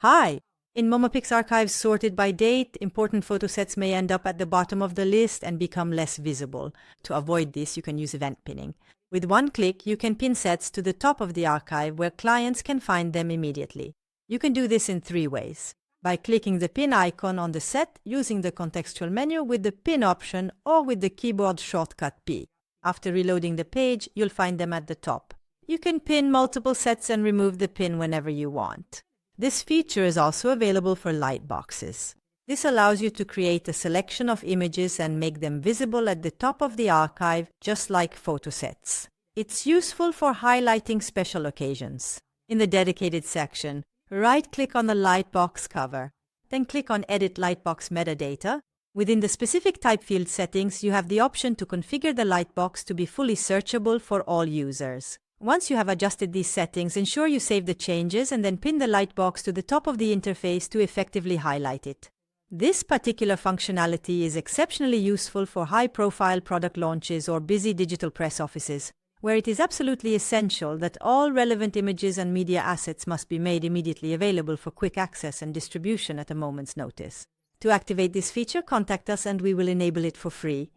Hi! In MomaPIX archives sorted by date, important photo sets may end up at the bottom of the list and become less visible. To avoid this, you can use event pinning. With one click, you can pin sets to the top of the archive where clients can find them immediately. You can do this in 3 ways. By clicking the pin icon on the set using the contextual menu with the pin option or with the keyboard shortcut P. After reloading the page, you'll find them at the top. You can pin multiple sets and remove the pin whenever you want. This feature is also available for lightboxes. This allows you to create a selection of images and make them visible at the top of the archive, just like photo sets. It's useful for highlighting special occasions. In the dedicated section, right-click on the lightbox cover, then click on Edit Lightbox Metadata. Within the specific type field settings, you have the option to configure the lightbox to be fully searchable for all users. Once you have adjusted these settings, ensure you save the changes and then pin the lightbox to the top of the interface to effectively highlight it. This particular functionality is exceptionally useful for high-profile product launches or busy digital press offices, where it is absolutely essential that all relevant images and media assets must be made immediately available for quick access and distribution at a moment's notice. To activate this feature, contact us and we will enable it for free.